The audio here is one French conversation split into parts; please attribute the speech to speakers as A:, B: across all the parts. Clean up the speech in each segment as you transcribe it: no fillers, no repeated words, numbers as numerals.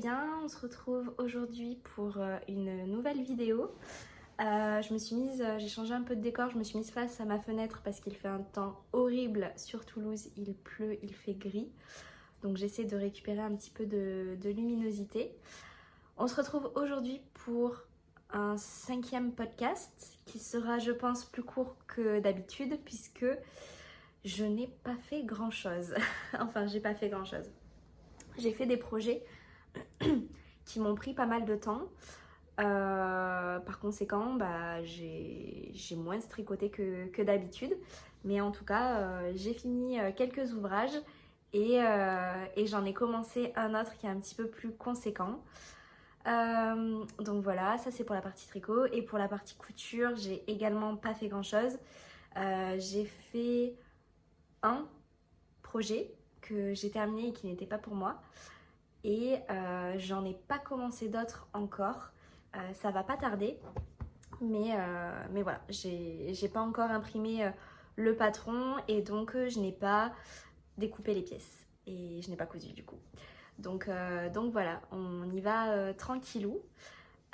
A: bien, on se retrouve aujourd'hui pour une nouvelle vidéo. J'ai changé un peu de décor, je me suis mise face à ma fenêtre parce qu'il fait un temps horrible sur Toulouse, il pleut, il fait gris. Donc j'essaie de récupérer un petit peu de luminosité. On se retrouve aujourd'hui pour un 5e podcast qui sera, je pense, plus court que d'habitude puisque je n'ai pas fait grand chose. Enfin, j'ai pas fait grand chose. J'ai fait des projets qui m'ont pris pas mal de temps. Par conséquent, j'ai moins tricoté que d'habitude. Mais en tout cas, j'ai fini quelques ouvrages et j'en ai commencé un autre qui est un petit peu plus conséquent. Donc voilà, ça c'est pour la partie tricot. Et pour la partie couture, j'ai également pas fait grand chose. J'ai fait un projet que j'ai terminé et qui n'était pas pour moi. Et j'en ai pas commencé d'autres encore. Ça va pas tarder. Mais voilà, j'ai pas encore imprimé le patron et donc je n'ai pas découpé les pièces. Et je n'ai pas cousu du coup. Donc voilà, on y va tranquillou.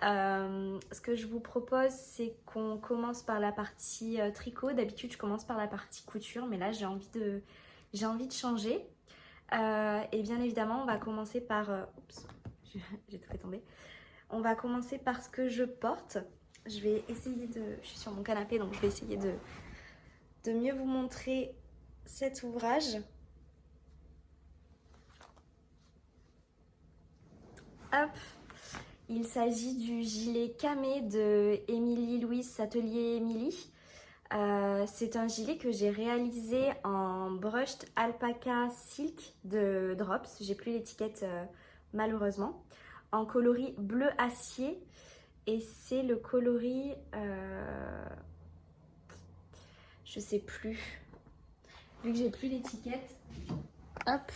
A: Ce que je vous propose, c'est qu'on commence par la partie tricot. D'habitude, je commence par la partie couture, mais là, j'ai envie de changer. Et bien évidemment, on va commencer par... oups, j'ai tout fait tomber. On va commencer par ce que je porte. Je vais essayer de... Je suis sur mon canapé, donc je vais essayer de mieux vous montrer cet ouvrage. Hop! Il s'agit du gilet camé de Émilie Louise Atelier Émilie. C'est un gilet que j'ai réalisé en brushed alpaca silk de Drops. J'ai plus l'étiquette malheureusement. En coloris bleu acier. Et c'est le coloris... je sais plus. Vu que j'ai plus l'étiquette, hop,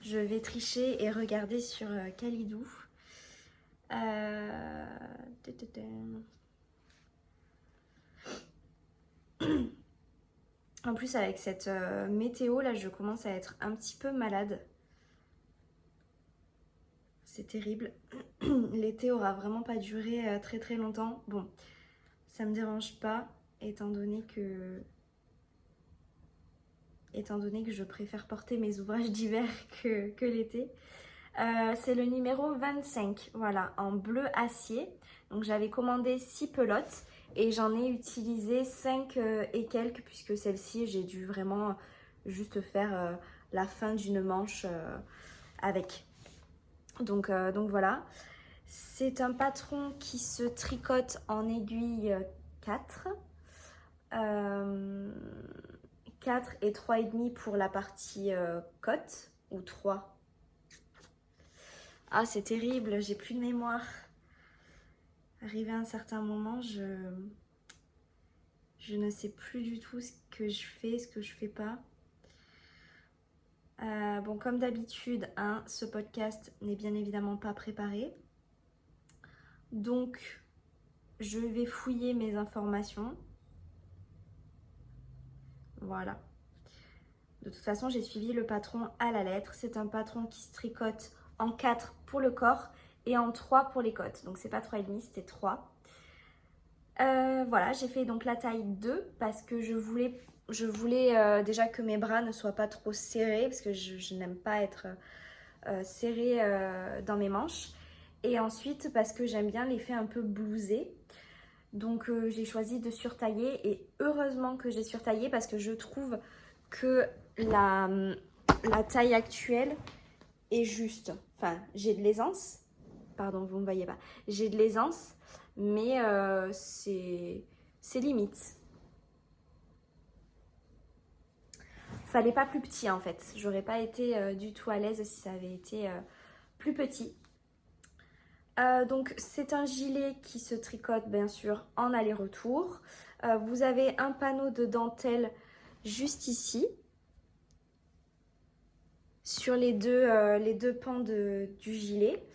A: je vais tricher et regarder sur Kalidou. En plus avec cette météo là, je commence à être un petit peu malade. C'est terrible. L'été aura vraiment pas duré très très longtemps. Bon, ça me dérange pas étant donné que je préfère porter mes ouvrages d'hiver que l'été. C'est le numéro 25, voilà, en bleu acier. Donc j'avais commandé 6 pelotes et j'en ai utilisé 5 et quelques puisque celle-ci, j'ai dû vraiment juste faire la fin d'une manche avec. Donc voilà. C'est un patron qui se tricote en aiguille 4. 4 et 3,5 pour la partie cotte ou 3. Ah, c'est terrible, j'ai plus de mémoire. Arrivé à un certain moment, je ne sais plus du tout ce que je fais, ce que je fais pas. Bon, comme d'habitude, hein, ce podcast n'est bien évidemment pas préparé. Donc, je vais fouiller mes informations. Voilà. De toute façon, j'ai suivi le patron à la lettre. C'est un patron qui se tricote en 4 pour le corps et en 3 pour les côtes. Donc c'est pas 3,5, c'était 3. Voilà, j'ai fait donc la taille 2 parce que je voulais déjà que mes bras ne soient pas trop serrés parce que je n'aime pas être serrée dans mes manches. Et ensuite parce que j'aime bien l'effet un peu blousé. Donc j'ai choisi de surtailler et heureusement que j'ai surtaillé parce que je trouve que la taille actuelle est juste. Enfin, j'ai de l'aisance. Pardon, vous ne me voyez pas. J'ai de l'aisance, mais c'est limite. Fallait pas plus petit en fait. J'aurais pas été du tout à l'aise si ça avait été plus petit. Donc c'est un gilet qui se tricote bien sûr en aller-retour. Vous avez un panneau de dentelle juste ici. Sur les deux pans du gilet.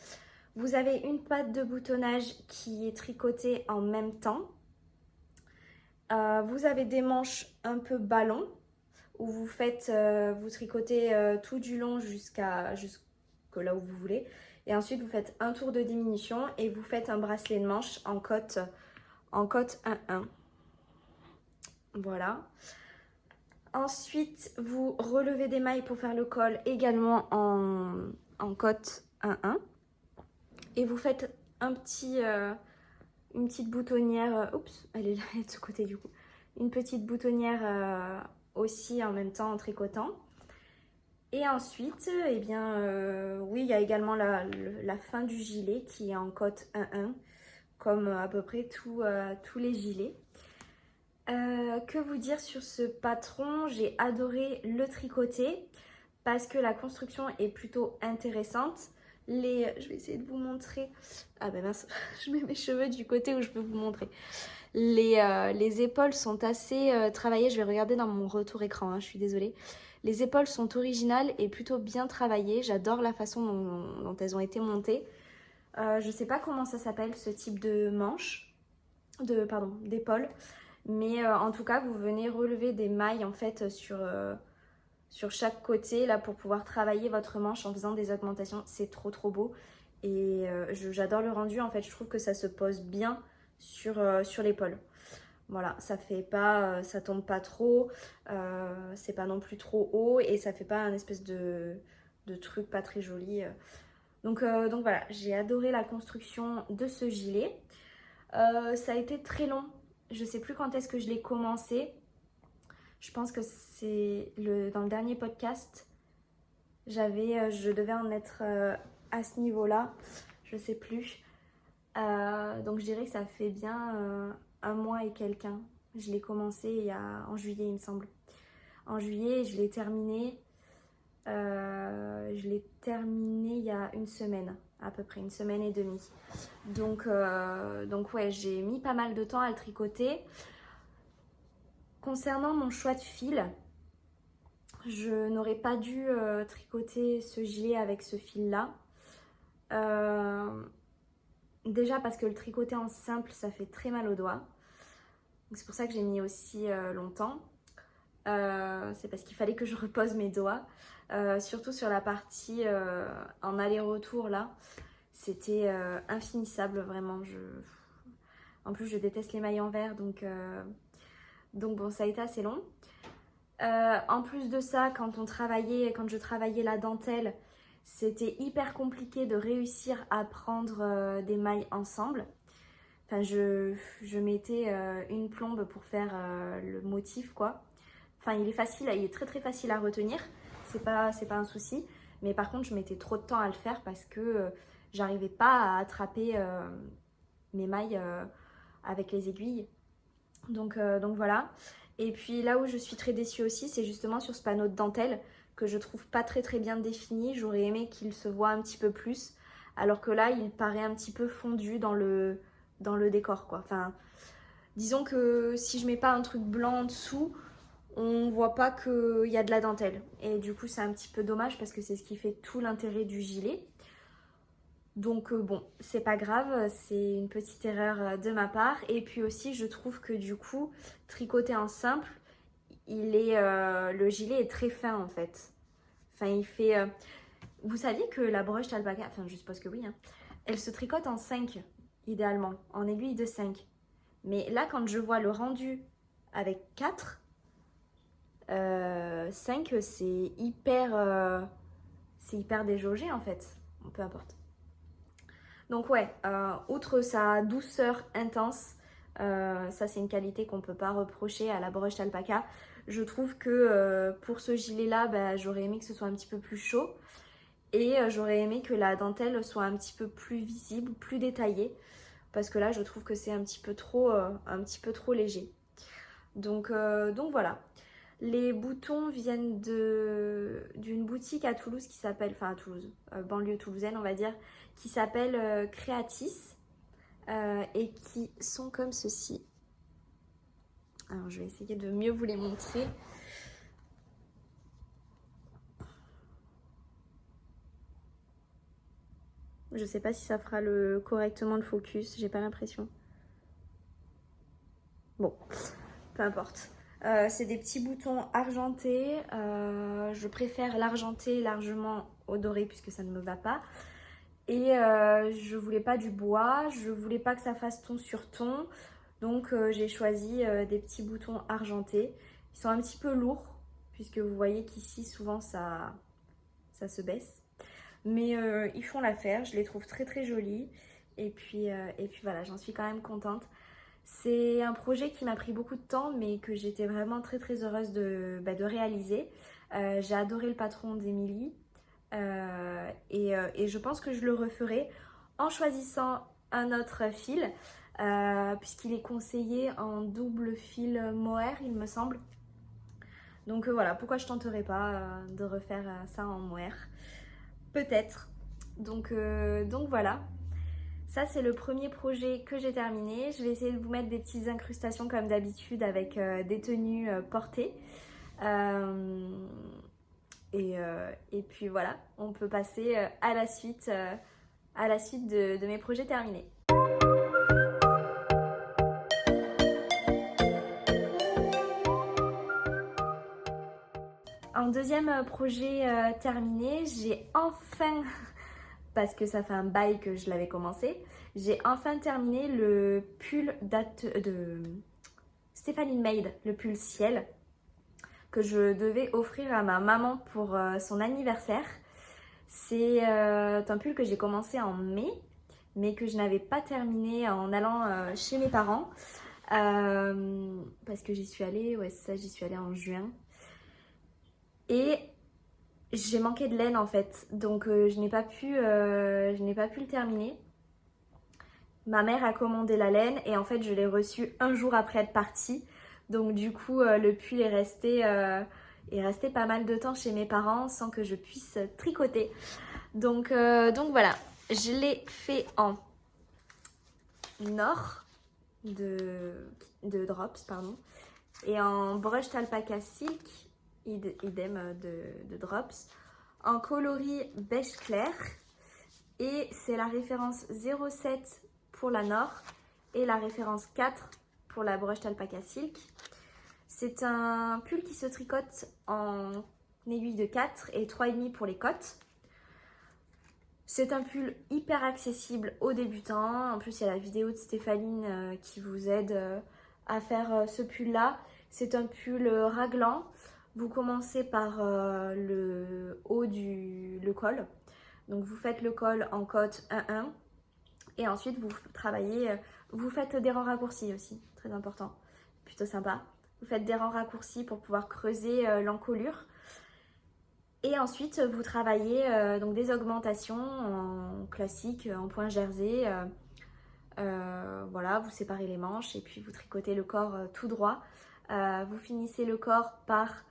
A: Vous avez une patte de boutonnage qui est tricotée en même temps. Vous avez des manches un peu ballon où vous tricotez tout du long jusque là où vous voulez. Et ensuite, vous faites un tour de diminution et vous faites un bracelet de manche en cote 1-1. Voilà. Ensuite, vous relevez des mailles pour faire le col également en cote 1-1. Et vous faites une petite boutonnière. Oups, elle est là, elle est de ce côté du coup. Une petite boutonnière aussi en même temps en tricotant. Et ensuite, eh bien, oui, il y a également la fin du gilet qui est en cote 1-1, comme à peu près tous les gilets. Que vous dire sur ce patron? J'ai adoré le tricoter parce que la construction est plutôt intéressante. Je vais essayer de vous montrer. Ah ben mince, je mets mes cheveux du côté où je peux vous montrer. Les épaules sont assez travaillées. Je vais regarder dans mon retour écran, hein, je suis désolée. Les épaules sont originales et plutôt bien travaillées. J'adore la façon dont elles ont été montées. Je ne sais pas comment ça s'appelle ce type de manche, d'épaule. Mais en tout cas, vous venez relever des mailles en fait sur chaque côté là pour pouvoir travailler votre manche en faisant des augmentations. C'est trop beau et j'adore le rendu. En fait, je trouve que ça se pose bien sur l'épaule. Voilà, ça fait pas, ça tombe pas trop, c'est pas non plus trop haut et ça fait pas un espèce de truc pas très joli. Donc voilà, j'ai adoré la construction de ce gilet. Ça a été très long. Je sais plus quand est-ce que je l'ai commencé. Je pense que c'est dans le dernier podcast. Je devais en être à ce niveau-là. Je sais plus. Donc je dirais que ça fait bien un mois et quelques. Je l'ai commencé en juillet, il me semble. En juillet, je l'ai terminé. Il y a une semaine, à peu près, 1 semaine et demie. Donc ouais, j'ai mis pas mal de temps à le tricoter. Concernant mon choix de fil, je n'aurais pas dû tricoter ce gilet avec ce fil-là. Déjà parce que le tricoter en simple, ça fait très mal aux doigts. C'est pour ça que j'ai mis aussi longtemps. C'est parce qu'il fallait que je repose mes doigts. Surtout sur la partie en aller-retour là. C'était infinissable vraiment. En plus, je déteste les mailles en verre, donc bon, ça a été assez long. En plus de ça, quand je travaillais la dentelle, c'était hyper compliqué de réussir à prendre des mailles ensemble. Enfin, je mettais une plombe pour faire le motif, quoi. Enfin, il est très facile à retenir. C'est pas un souci. Mais par contre, je mettais trop de temps à le faire parce que j'arrivais pas à attraper mes mailles avec les aiguilles. Donc voilà. Et puis là où je suis très déçue aussi, c'est justement sur ce panneau de dentelle que je trouve pas très bien défini. J'aurais aimé qu'il se voit un petit peu plus. Alors que là, il paraît un petit peu fondu dans le décor, quoi. Enfin, disons que si je mets pas un truc blanc en dessous, on voit pas qu'il y a de la dentelle. Et du coup, c'est un petit peu dommage parce que c'est ce qui fait tout l'intérêt du gilet. Donc bon, c'est pas grave, c'est une petite erreur de ma part. Et puis aussi, je trouve que du coup, tricoter en simple, le gilet est très fin en fait. Enfin, il fait... Vous saviez que la broche d'alpaca, enfin je suppose que oui, hein, elle se tricote en 5 idéalement, en aiguille de 5. Mais là, quand je vois le rendu avec 4, 5 c'est hyper déjaugé en fait. Bon, peu importe. Donc ouais, outre sa douceur intense, ça c'est une qualité qu'on ne peut pas reprocher à la broche d'alpaca. Je trouve que pour ce gilet là, bah, j'aurais aimé que ce soit un petit peu plus chaud. Et j'aurais aimé que la dentelle soit un petit peu plus visible, plus détaillée. Parce que là, je trouve que c'est un petit peu trop léger. Donc voilà. Les boutons viennent d'une boutique à Toulouse qui s'appelle, enfin à Toulouse, banlieue toulousaine on va dire, qui s'appelle Creatis et qui sont comme ceci. Alors je vais essayer de mieux vous les montrer. Je sais pas si ça fera correctement le focus, j'ai pas l'impression. Bon, peu importe. C'est des petits boutons argentés. Je préfère l'argenté largement au doré puisque ça ne me va pas. Et je voulais pas du bois, je voulais pas que ça fasse ton sur ton. Donc j'ai choisi des petits boutons argentés. Ils sont un petit peu lourds, puisque vous voyez qu'ici souvent ça se baisse. Mais ils font l'affaire, je les trouve très très jolis. Et puis voilà, j'en suis quand même contente. C'est un projet qui m'a pris beaucoup de temps, mais que j'étais vraiment très très heureuse de réaliser. J'ai adoré le patron d'Emilie. Et je pense que je le referai en choisissant un autre fil, puisqu'il est conseillé en double fil mohair, il me semble. Donc voilà, pourquoi je tenterais pas de refaire ça en mohair? Peut-être. Donc voilà. Ça, c'est le premier projet que j'ai terminé. Je vais essayer de vous mettre des petites incrustations comme d'habitude avec des tenues portées. Et puis voilà, on peut passer à la suite de mes projets terminés. En deuxième projet terminé, j'ai enfin, parce que ça fait un bail que je l'avais commencé, j'ai enfin terminé le pull de Stephanie Maid, le pull ciel, que je devais offrir à ma maman pour son anniversaire. C'est un pull que j'ai commencé en mai, mais que je n'avais pas terminé en allant chez mes parents. Parce que j'y suis allée, ouais c'est ça, j'y suis allée en juin. Et j'ai manqué de laine en fait, donc je n'ai pas pu le terminer. Ma mère a commandé la laine et en fait je l'ai reçue un jour après être partie. Donc du coup le pull est resté pas mal de temps chez mes parents sans que je puisse tricoter. Donc voilà, je l'ai fait en or de drops, pardon, et en brushed alpaca silk, idem de drops, en coloris beige clair, et c'est la référence 07 pour la Nord et la référence 4 pour la brushed alpaca silk. C'est un pull qui se tricote en aiguille de 4 et 3,5 pour les côtes. C'est un pull hyper accessible aux débutants. En plus, il y a la vidéo de Stéphanie qui vous aide à faire ce pull-là. C'est un pull raglan. Vous commencez par le haut le col. Donc, vous faites le col en côte 1-1. Et ensuite, vous travaillez, vous faites des rangs raccourcis aussi, très important. Plutôt sympa. Vous faites des rangs raccourcis pour pouvoir creuser l'encolure. Et ensuite, vous travaillez donc des augmentations en classique, en point jersey. Voilà, vous séparez les manches et puis vous tricotez le corps tout droit. Vous finissez le corps par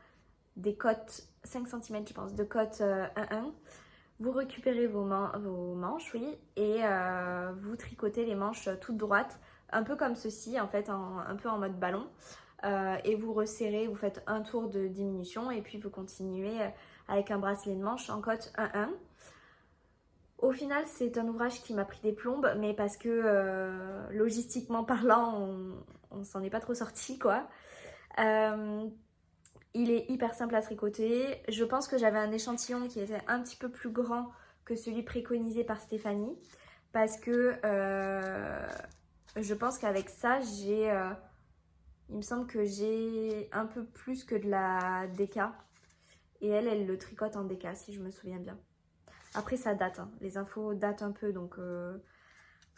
A: des côtes 5 cm, je pense, de côtes 1-1. Vous récupérez vos manches, oui, et vous tricotez les manches toutes droites, un peu comme ceci, en fait, un peu en mode ballon. Et vous resserrez, vous faites un tour de diminution et puis vous continuez avec un bracelet de manche en côte 1-1. Au final, c'est un ouvrage qui m'a pris des plombes, mais parce que logistiquement parlant, on s'en est pas trop sorti, quoi. Il est hyper simple à tricoter. Je pense que j'avais un échantillon qui était un petit peu plus grand que celui préconisé par Stéphanie, parce que je pense qu'avec ça, il me semble que j'ai un peu plus que de la DK. Et elle le tricote en DK, si je me souviens bien. Après, ça date, hein. Les infos datent un peu, donc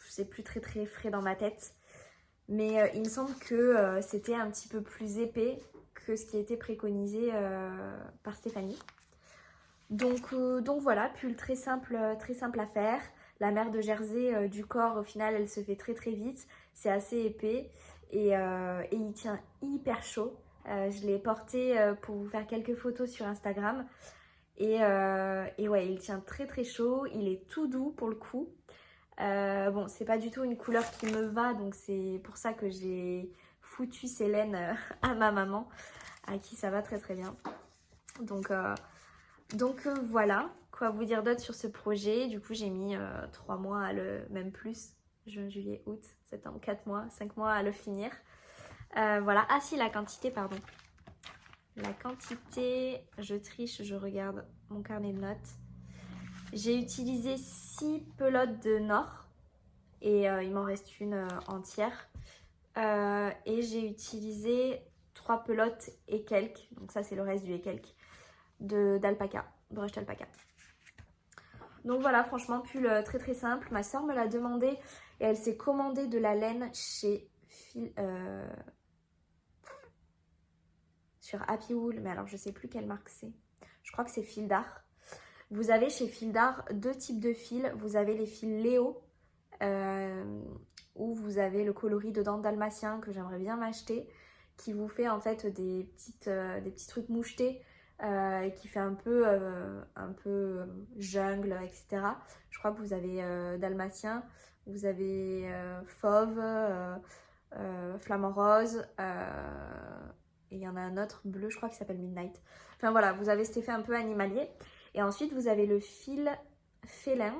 A: c'est plus très très frais dans ma tête. Mais il me semble que c'était un petit peu plus épais que ce qui était préconisé par Stéphanie. Donc voilà, pull très simple à faire. La mère de jersey du corps, au final, elle se fait très très vite. C'est assez épais et il tient hyper chaud. Je l'ai porté pour vous faire quelques photos sur Instagram. Et ouais, il tient très très chaud. Il est tout doux pour le coup. Bon, c'est pas du tout une couleur qui me va, donc c'est pour ça que j'ai foutu ces laines à ma maman, à qui ça va très très bien. Donc voilà, quoi vous dire d'autre sur ce projet. Du coup, j'ai mis 3 mois même plus, juin, juillet, août, septembre, 4 mois, 5 mois à le finir. Voilà, ah si, la quantité, pardon. La quantité, je triche, je regarde mon carnet de notes. J'ai utilisé 6 pelotes de Nord et il m'en reste une entière. Et j'ai utilisé 3 pelotes et quelques, donc ça c'est le reste du et quelques, d'alpaca, brush d'alpaca. Donc voilà, franchement, pull très très simple. Ma soeur me l'a demandé et elle s'est commandé de la laine sur Happy Wool, mais alors je sais plus quelle marque c'est. Je crois que c'est Fil d'Art. Vous avez chez Fil d'Art 2 types de fils. Vous avez les fils Léo, où vous avez le coloris dedans dalmatien que j'aimerais bien m'acheter, qui vous fait en fait des petits trucs mouchetés, qui fait un peu jungle, etc. Je crois que vous avez dalmatien, vous avez fauve, flamant rose, et il y en a un autre bleu, je crois, qui s'appelle Midnight. Enfin voilà, vous avez cet effet un peu animalier. Et ensuite, vous avez le fil félin,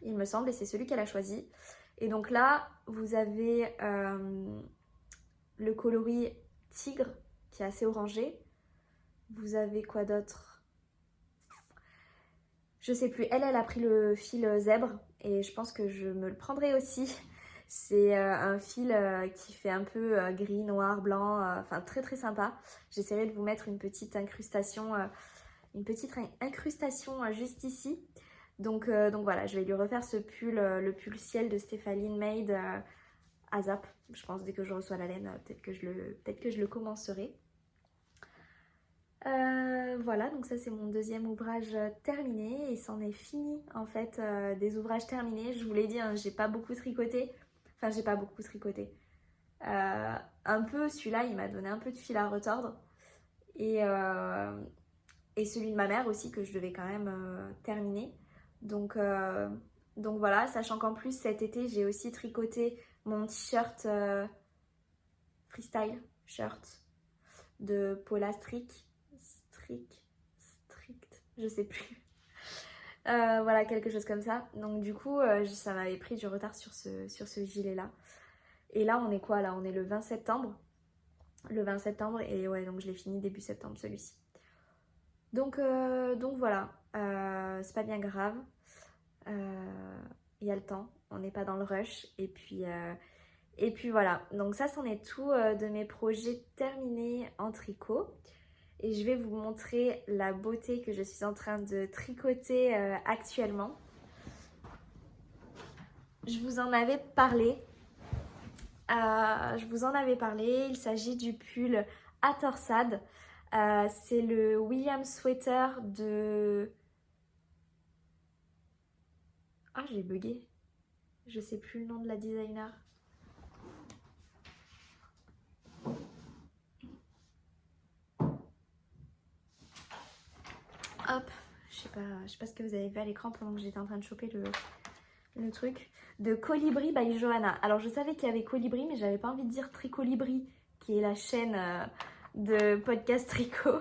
A: il me semble, et c'est celui qu'elle a choisi. Et donc là, vous avez le coloris tigre, qui est assez orangé. Vous avez quoi d'autre? Je sais plus. Elle a pris le fil zèbre, et je pense que je me le prendrai aussi. C'est un fil qui fait un peu gris, noir, blanc, enfin très très sympa. J'essaierai de vous mettre une petite incrustation juste ici. Donc voilà, je vais lui refaire ce pull, le pull ciel de Stéphaline Made à Zap. Je pense dès que je reçois la laine, peut-être que je le commencerai. Voilà, donc ça c'est mon deuxième ouvrage terminé et c'en est fini en fait des ouvrages terminés. Je vous l'ai dit, hein, j'ai pas beaucoup tricoté. Enfin, j'ai pas beaucoup tricoté. Un peu, celui-là, il m'a donné un peu de fil à retordre. Et celui de ma mère aussi, que je devais quand même terminer. Donc voilà, sachant qu'en plus, cet été, j'ai aussi tricoté mon t-shirt freestyle shirt de Paula Strict, je sais plus. Voilà, quelque chose comme ça. Donc du coup, ça m'avait pris du retard sur ce gilet-là. Et là, on est quoi là? On est le 20 septembre. Le 20 septembre, et ouais, donc je l'ai fini début septembre celui-ci. Donc voilà, c'est pas bien grave. Il y a le temps, on n'est pas dans le rush. Et puis voilà, donc ça, c'en est tout de mes projets terminés en tricot. Et je vais vous montrer la beauté que je suis en train de tricoter actuellement. Je vous en avais parlé. Il s'agit du pull à torsade. C'est le William Sweater de... Ah, j'ai bugué. Je sais plus le nom de la designer. Hop, je sais pas ce que vous avez vu à l'écran pendant que j'étais en train de choper le truc. De Colibri by Johanna. Alors je savais qu'il y avait Colibri, mais j'avais pas envie de dire Tricolibri, qui est la chaîne de podcast tricot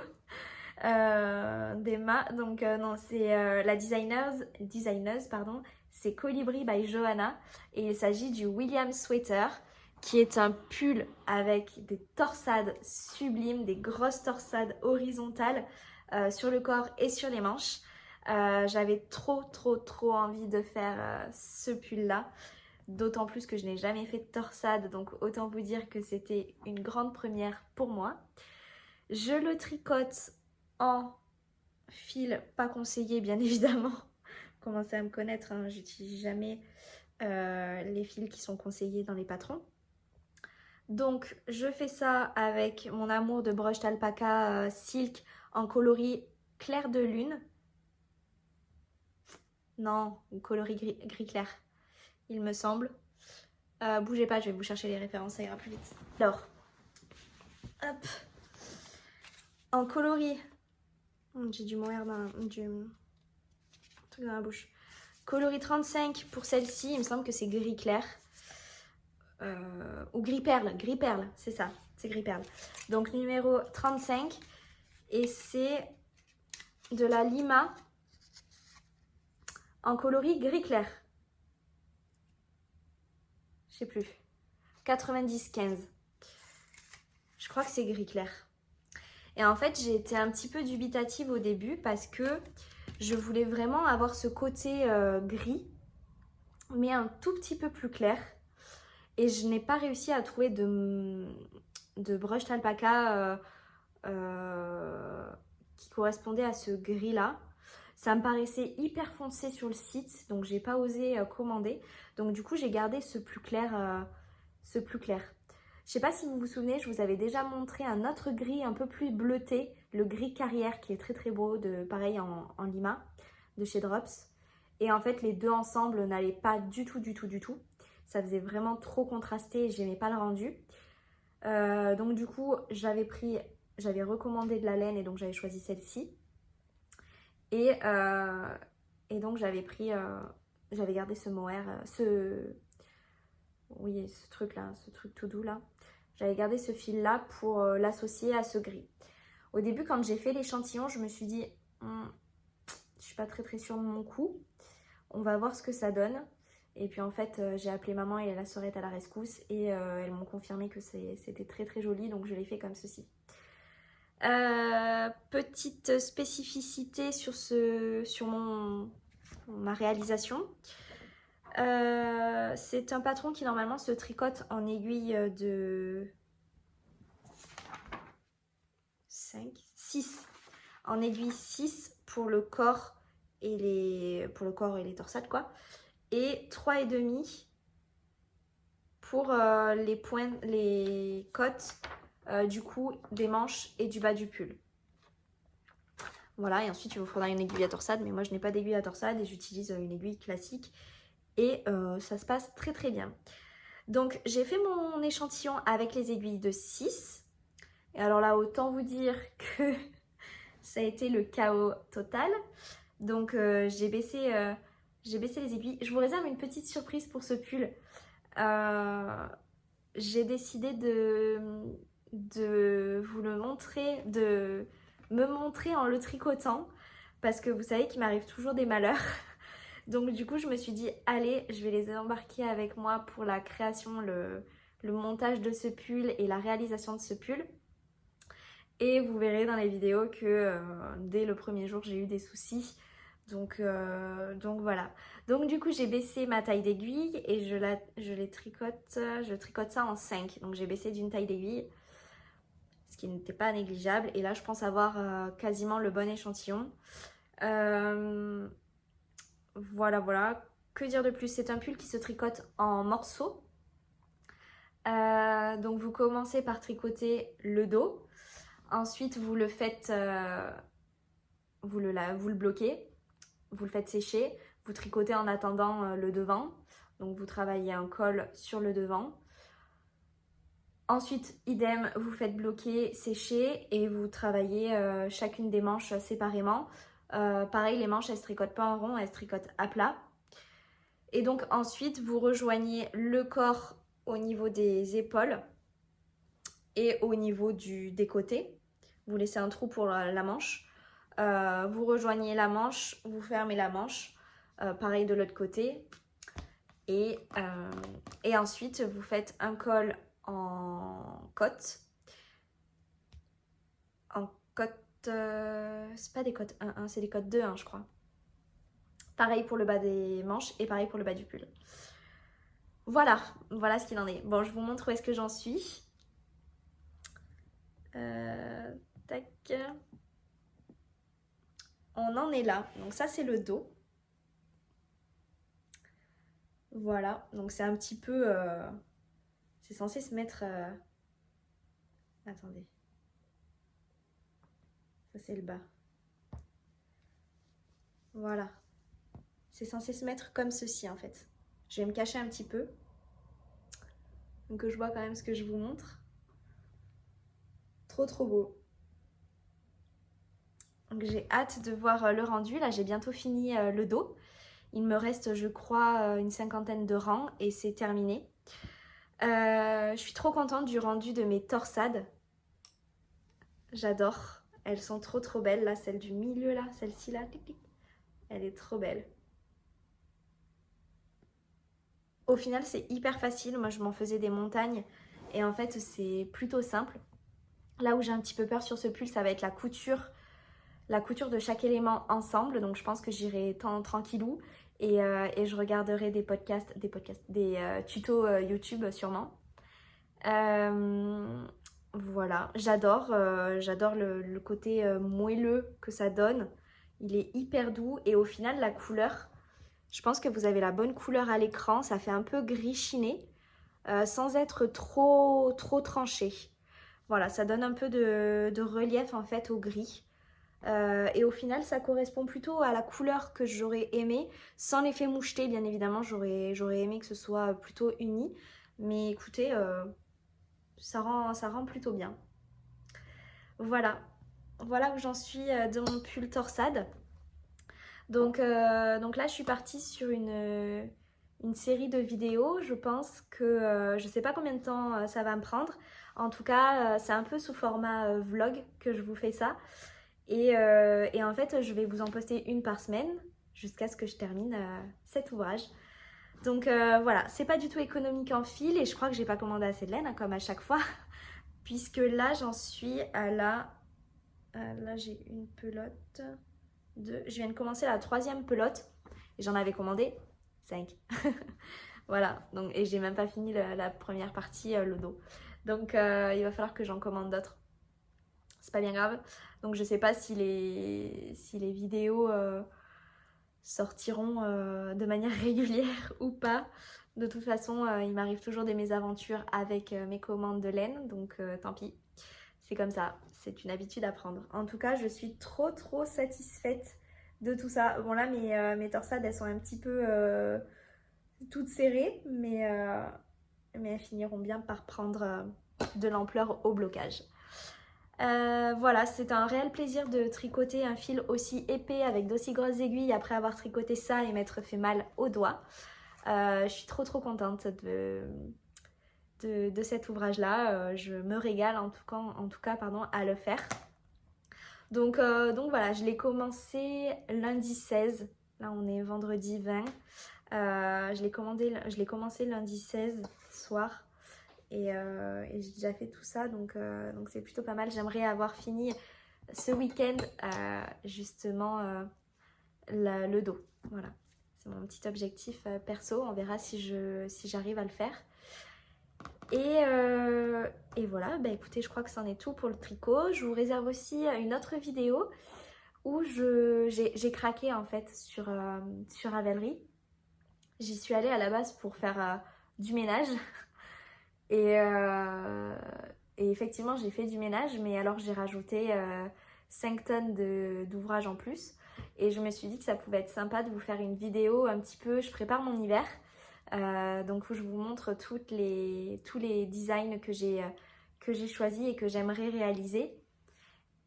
A: d'Emma. Donc non, c'est la designeuse, pardon, c'est Colibri by Johanna. Et il s'agit du William Sweater, qui est un pull avec des torsades sublimes, des grosses torsades horizontales sur le corps et sur les manches. J'avais trop envie de faire ce pull là, d'autant plus que je n'ai jamais fait de torsade, donc autant vous dire que c'était une grande première pour moi. Je le tricote en fil pas conseillé, bien évidemment. Vous commencez à me connaître, hein, j'utilise jamais les fils qui sont conseillés dans les patrons. Donc je fais ça avec mon amour de brush d'alpaca silk en coloris clair de lune. Non, coloris gris clair, il me semble. Bougez pas, je vais vous chercher les références, ça ira plus vite. Alors, hop, en coloris, j'ai dû mourir du truc dans la bouche. Coloris 35 pour celle-ci, il me semble que c'est gris clair. Ou gris perle, c'est ça, c'est gris perle. Donc numéro 35, et c'est de la Lima en coloris gris clair. Je sais plus. 90-15. Je crois que c'est gris clair. Et en fait, j'ai été un petit peu dubitative au début parce que Je voulais vraiment avoir ce côté gris, mais un tout petit peu plus clair. Et je n'ai pas réussi à trouver de brushed alpaca qui correspondait à ce gris là. Ça me paraissait hyper foncé sur le site, donc j'ai pas osé commander. Donc du coup j'ai gardé ce plus clair. Je sais pas si vous vous souvenez, je vous avais déjà montré un autre gris un peu plus bleuté, le gris carrière qui est très très beau, pareil en lima, de chez Drops. Et en fait les deux ensemble n'allaient pas du tout. Ça faisait vraiment trop contrasté et j'aimais pas le rendu. Donc du coup j'avais recommandé de la laine et donc j'avais choisi celle-ci. Et donc j'avais gardé ce mohair, ce truc là, ce truc tout doux là. J'avais gardé ce fil là pour l'associer à ce gris. Au début quand j'ai fait l'échantillon, je me suis dit, je suis pas très sûre de mon coup. On va voir ce que ça donne. Et puis en fait, j'ai appelé maman et la sœurette à la rescousse et elles m'ont confirmé que c'était très joli, donc je l'ai fait comme ceci. Petite spécificité sur ma réalisation. C'est un patron qui normalement se tricote en aiguille de 6. En aiguille 6 pour le corps et les torsades quoi. Et 3,5 pour les côtes du cou, des manches et du bas du pull. Voilà, et ensuite il vous faudra une aiguille à torsade, mais moi je n'ai pas d'aiguille à torsade et j'utilise une aiguille classique et ça se passe très bien. Donc j'ai fait mon échantillon avec les aiguilles de 6 et alors là autant vous dire que ça a été le chaos total. Donc j'ai baissé les aiguilles. Je vous réserve une petite surprise pour ce pull. J'ai décidé de vous le montrer, de me montrer en le tricotant parce que vous savez qu'il m'arrive toujours des malheurs. Donc du coup je me suis dit allez, je vais les embarquer avec moi pour la création, le montage de ce pull et la réalisation de ce pull. Et vous verrez dans les vidéos que dès le premier jour j'ai eu des soucis. Donc voilà. Donc du coup j'ai baissé ma taille d'aiguille et je tricote ça en 5. Donc j'ai baissé d'une taille d'aiguille, ce qui n'était pas négligeable. Et là je pense avoir quasiment le bon échantillon. Voilà. Que dire de plus? C'est un pull qui se tricote en morceaux. Donc vous commencez par tricoter le dos. Ensuite vous le faites, vous le bloquez. Vous le faites sécher, vous tricotez en attendant le devant. Donc vous travaillez un col sur le devant. Ensuite, idem, vous faites bloquer, sécher et vous travaillez chacune des manches séparément. Pareil, les manches, elles ne se tricotent pas en rond, elles se tricotent à plat. Et donc ensuite, vous rejoignez le corps au niveau des épaules et au niveau des côtés. Vous laissez un trou pour la manche. Vous rejoignez la manche, vous fermez la manche, pareil de l'autre côté. Et ensuite, vous faites un col en côte. C'est pas des côtes 1-1, c'est des côtes 2-1 je crois. Pareil pour le bas des manches et pareil pour le bas du pull. Voilà ce qu'il en est. Bon, je vous montre où est-ce que j'en suis. Tac. On en est là. Donc ça c'est le dos. Voilà. Donc c'est un petit peu... c'est censé se mettre... Attendez. Ça c'est le bas. Voilà. C'est censé se mettre comme ceci en fait. Je vais me cacher un petit peu. Donc que je vois quand même ce que je vous montre. Trop beau. Donc j'ai hâte de voir le rendu. Là j'ai bientôt fini le dos. Il me reste je crois une 50aine de rangs et c'est terminé. Je suis trop contente du rendu de mes torsades. J'adore. Elles sont trop belles. Là celle du milieu là, celle-ci là. Elle est trop belle. Au final c'est hyper facile. Moi je m'en faisais des montagnes et en fait c'est plutôt simple. Là où j'ai un petit peu peur sur ce pull, ça va être la couture. la couture de chaque élément ensemble. Donc je pense que j'irai tranquillou et je regarderai des tutos YouTube sûrement. Voilà, j'adore le côté moelleux que ça donne. Il est hyper doux et au final la couleur, je pense que vous avez la bonne couleur à l'écran. Ça fait un peu gris chiné sans être trop tranché. Voilà, ça donne un peu de relief en fait au gris. Et au final ça correspond plutôt à la couleur que j'aurais aimé, sans l'effet moucheté bien évidemment. J'aurais aimé que ce soit plutôt uni, mais écoutez, ça rend plutôt bien. Voilà où j'en suis de mon pull torsade. Donc là je suis partie sur une série de vidéos. Je pense que je sais pas combien de temps ça va me prendre. En tout cas c'est un peu sous format vlog que je vous fais ça. Et en fait je vais vous en poster une par semaine jusqu'à ce que je termine cet ouvrage. Donc voilà, c'est pas du tout économique en fil et je crois que j'ai pas commandé assez de laine hein, comme à chaque fois. Puisque là j'en suis à là j'ai une pelote je viens de commencer la 3e pelote et j'en avais commandé 5. Voilà, donc, et j'ai même pas fini la première partie, le dos. Donc il va falloir que j'en commande d'autres. C'est pas bien grave. Donc je sais pas si les vidéos sortiront de manière régulière ou pas. De toute façon, il m'arrive toujours des mésaventures avec mes commandes de laine, donc tant pis. C'est comme ça, c'est une habitude à prendre. En tout cas, je suis trop satisfaite de tout ça. Bon là, mes torsades, elles sont un petit peu toutes serrées, mais elles finiront bien par prendre de l'ampleur au blocage. Voilà, c'est un réel plaisir de tricoter un fil aussi épais avec d'aussi grosses aiguilles après avoir tricoté ça et m'être fait mal aux doigts. Je suis trop contente de cet ouvrage-là. Je me régale en tout cas à le faire. Donc voilà, je l'ai commencé lundi 16. Là, on est vendredi 20. Je l'ai commencé lundi 16 soir. Et j'ai déjà fait tout ça, donc c'est plutôt pas mal. J'aimerais avoir fini ce week-end justement le dos. Voilà, c'est mon petit objectif perso. On verra si j'arrive à le faire. Et voilà, bah écoutez, je crois que c'en est tout pour le tricot. Je vous réserve aussi une autre vidéo où j'ai craqué en fait sur Ravelry. J'y suis allée à la base pour faire du ménage. Et effectivement, j'ai fait du ménage, mais alors j'ai rajouté 5 tonnes d'ouvrages en plus. Et je me suis dit que ça pouvait être sympa de vous faire une vidéo un petit peu, je prépare mon hiver. Donc où je vous montre tous les designs que j'ai choisis et que j'aimerais réaliser.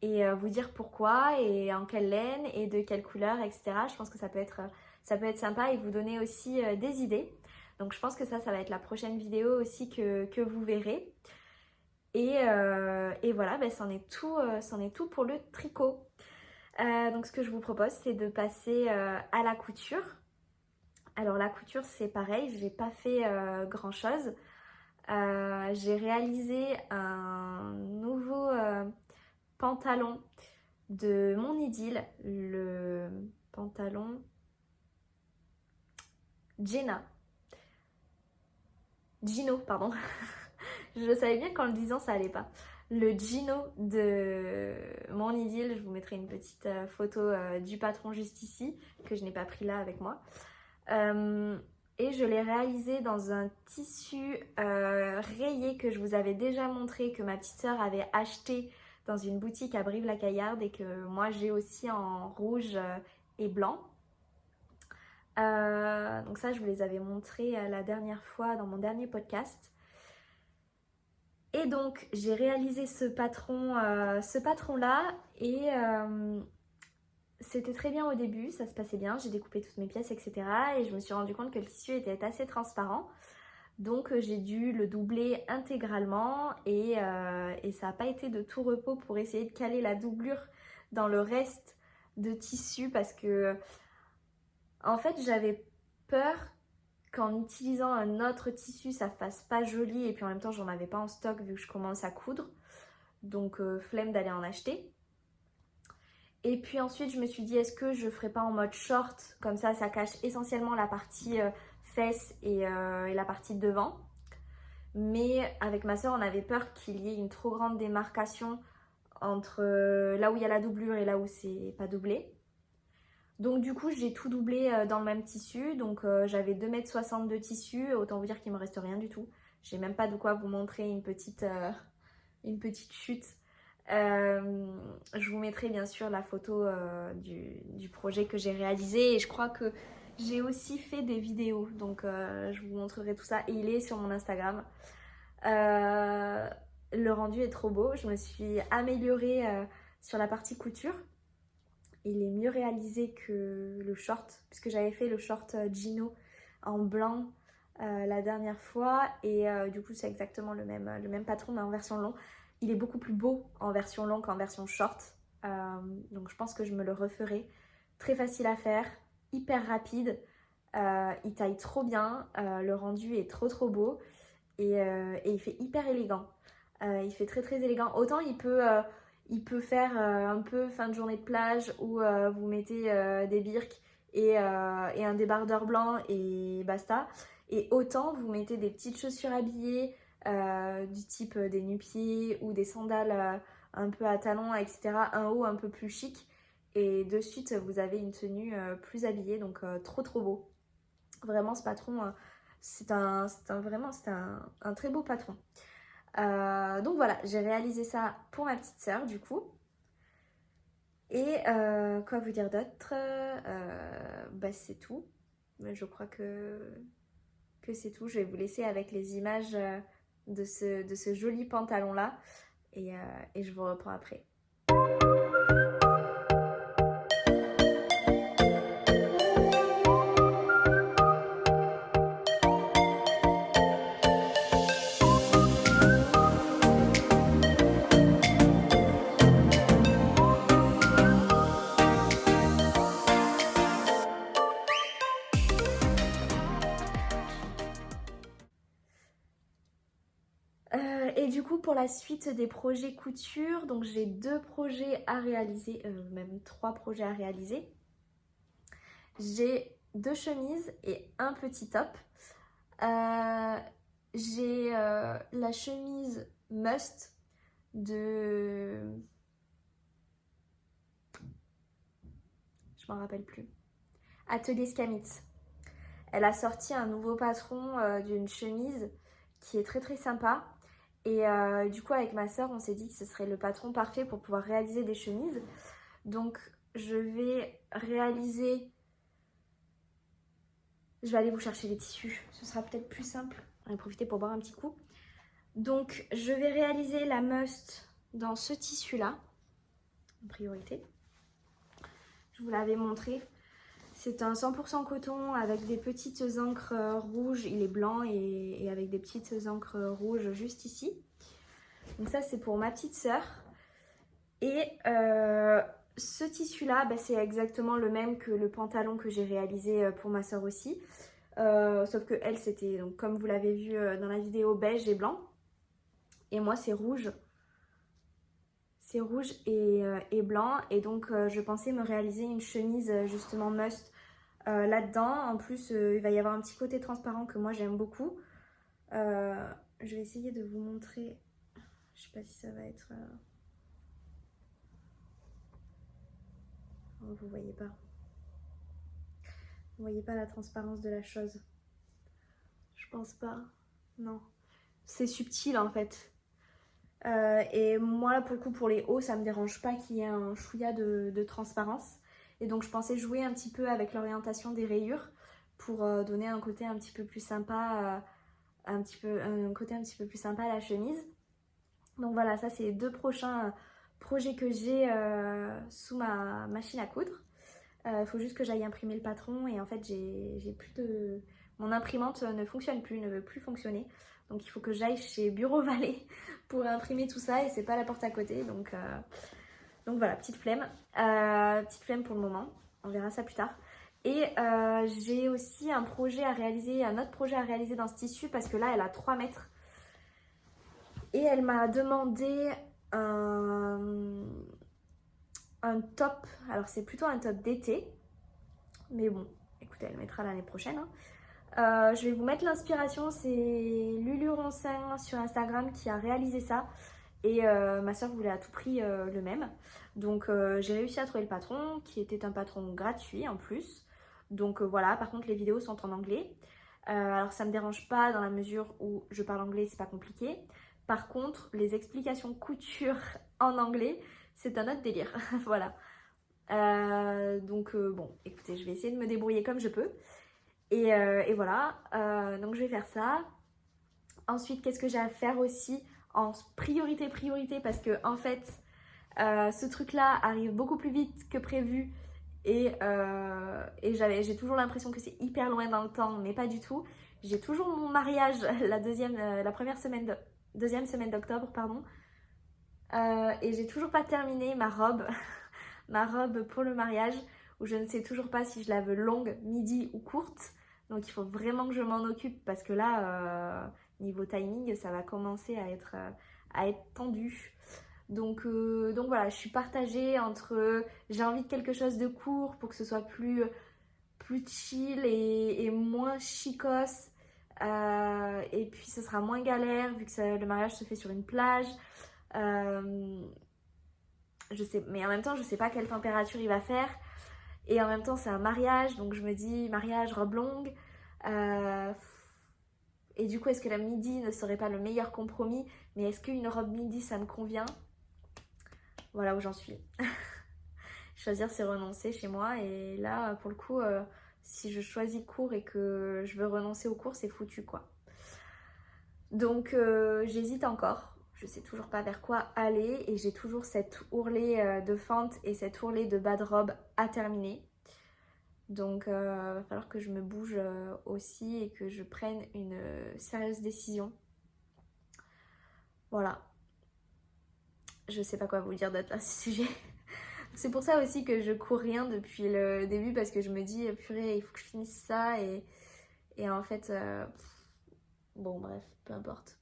A: Et vous dire pourquoi et en quelle laine et de quelle couleur, etc. Je pense que ça peut être sympa et vous donner aussi des idées. Donc je pense que ça va être la prochaine vidéo aussi que vous verrez. Et voilà, ben, c'en est tout pour le tricot. Donc ce que je vous propose, c'est de passer à la couture. Alors la couture, c'est pareil, je n'ai pas fait grand chose. J'ai réalisé un nouveau pantalon de mon idylle, le pantalon Gino, pardon. Je savais bien qu'en le disant ça allait pas. Le Gino de mon idylle, je vous mettrai une petite photo du patron juste ici, que je n'ai pas pris là avec moi. Et je l'ai réalisé dans un tissu rayé que je vous avais déjà montré, que ma petite sœur avait acheté dans une boutique à Brive-la-Gaillarde et que moi j'ai aussi en rouge et blanc. Donc ça, je vous les avais montrés la dernière fois dans mon dernier podcast. Et donc j'ai réalisé ce patron-là et c'était très bien au début, ça se passait bien, j'ai découpé toutes mes pièces, etc. Et je me suis rendu compte que le tissu était assez transparent. Donc j'ai dû le doubler intégralement et ça n'a pas été de tout repos pour essayer de caler la doublure dans le reste de tissu parce que en fait j'avais peur qu'en utilisant un autre tissu ça fasse pas joli et puis en même temps j'en avais pas en stock vu que je commence à coudre. Donc flemme d'aller en acheter. Et puis ensuite je me suis dit est-ce que je ferais pas en mode short, comme ça cache essentiellement la partie fesses et la partie de devant. Mais avec ma soeur on avait peur qu'il y ait une trop grande démarcation entre là où il y a la doublure et là où c'est pas doublé. Donc du coup j'ai tout doublé dans le même tissu, donc j'avais 2,60 m de tissu, autant vous dire qu'il me reste rien du tout. J'ai même pas de quoi vous montrer une petite chute. Je vous mettrai bien sûr la photo du projet que j'ai réalisé et je crois que j'ai aussi fait des vidéos, donc je vous montrerai tout ça et il est sur mon Instagram. Le rendu est trop beau, je me suis améliorée sur la partie couture. Il est mieux réalisé que le short, puisque j'avais fait le short Gino en blanc la dernière fois et du coup c'est exactement le même patron mais en version long. Il est beaucoup plus beau en version long qu'en version short, donc je pense que je me le referai. Très facile à faire, hyper rapide, il taille trop bien, le rendu est trop beau et il fait hyper élégant. Il fait très élégant, autant il peut faire un peu fin de journée de plage où vous mettez des birks et un débardeur blanc et basta. Et autant vous mettez des petites chaussures habillées du type des nu-pieds ou des sandales un peu à talons, etc. Un haut un peu plus chic. Et de suite, vous avez une tenue plus habillée, donc trop beau. Vraiment, ce patron, c'est un très beau patron. Donc voilà, j'ai réalisé ça pour ma petite sœur du coup. Et quoi vous dire d'autre, bah c'est tout. Je crois que c'est tout. Je vais vous laisser avec les images de ce joli pantalon là et je vous reprends après. Et du coup pour la suite des projets couture, donc j'ai 2 projets à réaliser, même 3 projets à réaliser. J'ai 2 chemises et un petit top. J'ai la chemise Must de... Je m'en rappelle plus. Atelier Skamitz. Elle a sorti un nouveau patron d'une chemise qui est très sympa. Et du coup avec ma soeur on s'est dit que ce serait le patron parfait pour pouvoir réaliser des chemises. Donc je vais aller vous chercher les tissus, ce sera peut-être plus simple. On va profiter pour boire un petit coup. Donc je vais réaliser la Must dans ce tissu là, en priorité. Je vous l'avais montré. C'est un 100% coton avec des petites encres rouges. Il est blanc et avec des petites encres rouges juste ici. Donc ça c'est pour ma petite sœur. Et ce tissu là, bah, c'est exactement le même que le pantalon que j'ai réalisé pour ma sœur aussi. Sauf que elle c'était, donc, comme vous l'avez vu dans la vidéo, beige et blanc. Et moi c'est rouge. C'est rouge et blanc. Et donc je pensais me réaliser une chemise justement Must là-dedans. En plus il va y avoir un petit côté transparent que moi j'aime beaucoup. Je vais essayer de vous montrer. Je sais pas si ça va être... Oh, vous voyez pas. Vous voyez pas la transparence de la chose. Je pense pas. Non. C'est subtil en fait. Et moi là pour le coup pour les hauts ça me dérange pas qu'il y ait un chouïa de transparence. Et donc je pensais jouer un petit peu avec l'orientation des rayures pour donner un côté un petit peu plus sympa, un côté un petit peu plus sympa à la chemise. Donc voilà, ça c'est les 2 prochains projets que j'ai sous ma machine à coudre. Il faut juste que j'aille imprimer le patron et en fait j'ai plus de... Mon imprimante ne fonctionne plus, ne veut plus fonctionner. Donc il faut que j'aille chez Bureau Vallée pour imprimer tout ça et c'est pas la porte à côté. Donc voilà, petite flemme. Petite flemme pour le moment, on verra ça plus tard. Et j'ai aussi un autre projet à réaliser dans ce tissu parce que là elle a 3 mètres. Et elle m'a demandé un un top, alors c'est plutôt un top d'été, mais bon, écoutez, elle mettra l'année prochaine. Je vais vous mettre l'inspiration, c'est Lulu Roncin sur Instagram qui a réalisé ça. Et ma soeur voulait à tout prix le même. Donc j'ai réussi à trouver le patron, qui était un patron gratuit en plus. Donc voilà, par contre les vidéos sont en anglais. Alors ça me dérange pas dans la mesure où je parle anglais, c'est pas compliqué. Par contre, les explications couture en anglais, c'est un autre délire. Voilà. Donc bon, écoutez, je vais essayer de me débrouiller comme je peux. Et voilà, donc je vais faire ça. Ensuite, qu'est-ce que j'ai à faire aussi en priorité, parce que en fait, ce truc-là arrive beaucoup plus vite que prévu et j'ai toujours l'impression que c'est hyper loin dans le temps, mais pas du tout. J'ai toujours mon mariage deuxième semaine d'octobre, pardon, et j'ai toujours pas terminé ma robe, ma robe pour le mariage, où je ne sais toujours pas si je la veux longue, midi ou courte. Donc il faut vraiment que je m'en occupe parce que là, niveau timing, ça va commencer à être tendu. Donc voilà, je suis partagée entre j'ai envie de quelque chose de court pour que ce soit plus chill et moins chicos. Et puis ce sera moins galère vu que le mariage se fait sur une plage. Je sais, mais en même temps, je sais pas quelle température il va faire. Et en même temps, c'est un mariage, donc je me dis mariage, robe longue. Et du coup, est-ce que la midi ne serait pas le meilleur compromis? Mais est-ce qu'une robe midi, ça me convient? Voilà où j'en suis. Choisir, c'est renoncer chez moi. Et là, pour le coup, si je choisis court et que je veux renoncer au court, c'est foutu, quoi. Donc, j'hésite encore. Je sais toujours pas vers quoi aller. Et j'ai toujours cette ourlée de fente et cette ourlée de bas de robe à terminer. Donc, il va falloir que je me bouge aussi et que je prenne une sérieuse décision. Voilà. Je sais pas quoi vous dire d'autre à ce sujet. C'est pour ça aussi que je cours rien depuis le début parce que je me dis, purée, il faut que je finisse ça et en fait, bon bref, peu importe.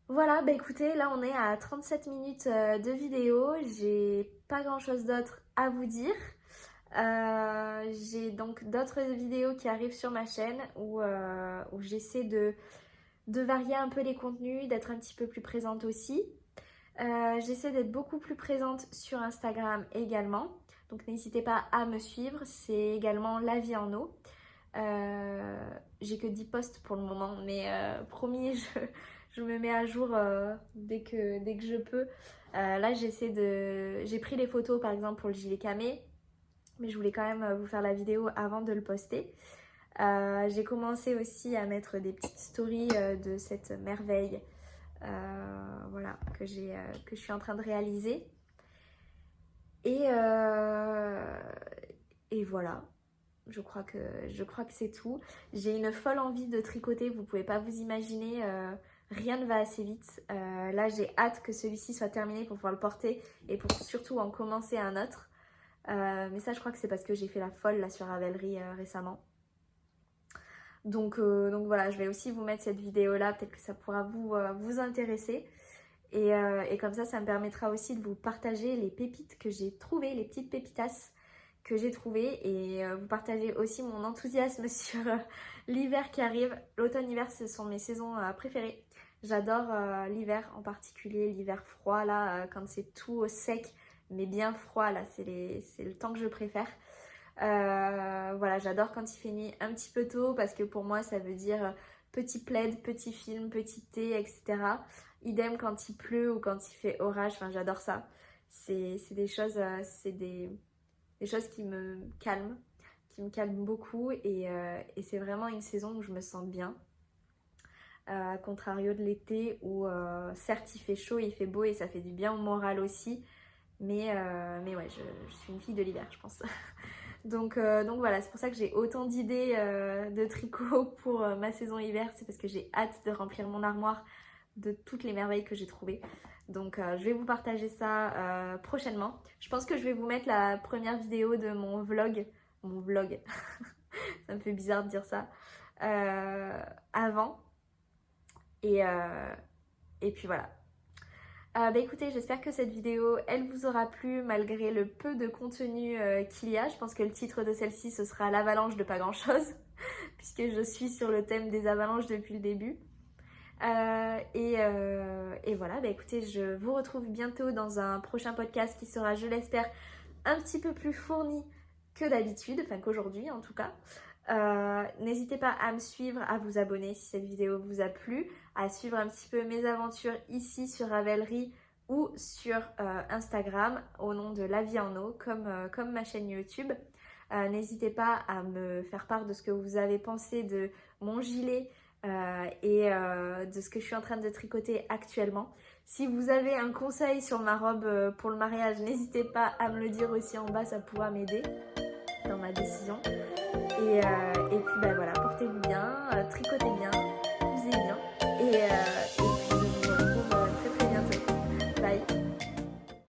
A: Voilà, bah écoutez, là on est à 37 minutes de vidéo. J'ai pas grand chose d'autre à vous dire. J'ai donc d'autres vidéos qui arrivent sur ma chaîne où j'essaie de varier un peu les contenus, d'être un petit peu plus présente aussi. J'essaie d'être beaucoup plus présente sur Instagram également. Donc n'hésitez pas à me suivre, c'est également La Vie en eau. J'ai que 10 posts pour le moment, mais promis, je me mets à jour dès que je peux. Là j'ai pris les photos par exemple pour le gilet camé, mais je voulais quand même vous faire la vidéo avant de le poster. J'ai commencé aussi à mettre des petites stories de cette merveille voilà, que je suis en train de réaliser. Et voilà, je crois que c'est tout. J'ai une folle envie de tricoter, vous pouvez pas vous imaginer, rien ne va assez vite. Là j'ai hâte que celui-ci soit terminé pour pouvoir le porter et pour surtout en commencer un autre. Mais ça je crois que c'est parce que j'ai fait la folle là sur Ravelry récemment. Donc voilà, je vais aussi vous mettre cette vidéo là, peut-être que ça pourra vous intéresser. Et comme ça me permettra aussi de vous partager les pépites que j'ai trouvées, les petites pépitas que j'ai trouvées. Et vous partager aussi mon enthousiasme sur l'hiver qui arrive. L'automne-hiver, ce sont mes saisons préférées. J'adore l'hiver, en particulier l'hiver froid là, quand c'est tout sec mais bien froid là, c'est le temps que je préfère. Voilà, j'adore quand il fait nuit un petit peu tôt parce que pour moi ça veut dire petit plaid, petit film, petit thé, etc. Idem quand il pleut ou quand il fait orage, enfin j'adore ça. C'est des choses, des choses qui me calment beaucoup et c'est vraiment une saison où je me sens bien. À contrario de l'été où certes il fait chaud, il fait beau et ça fait du bien au moral aussi. Mais ouais, je suis une fille de l'hiver, je pense. Donc voilà, c'est pour ça que j'ai autant d'idées de tricot pour ma saison hiver. C'est parce que j'ai hâte de remplir mon armoire de toutes les merveilles que j'ai trouvées. Donc je vais vous partager ça prochainement. Je pense que je vais vous mettre la première vidéo de mon vlog. Mon vlog, ça me fait bizarre de dire ça. Avant. Et puis voilà. Bah écoutez, j'espère que cette vidéo, elle vous aura plu malgré le peu de contenu qu'il y a. Je pense que le titre de celle-ci, ce sera l'avalanche de pas grand-chose, puisque je suis sur le thème des avalanches depuis le début. Et voilà, bah écoutez, je vous retrouve bientôt dans un prochain podcast qui sera, je l'espère, un petit peu plus fourni que d'habitude, enfin qu'aujourd'hui en tout cas. N'hésitez pas à me suivre, à vous abonner si cette vidéo vous a plu, à suivre un petit peu mes aventures ici sur Ravelry ou sur Instagram au nom de La Vie en Eau, comme ma chaîne YouTube. N'hésitez pas à me faire part de ce que vous avez pensé de mon gilet et de ce que je suis en train de tricoter actuellement. Si vous avez un conseil sur ma robe pour le mariage, n'hésitez pas à me le dire aussi en bas, ça pourra m'aider dans ma décision. Et puis bah voilà, portez-vous bien, tricotez bien.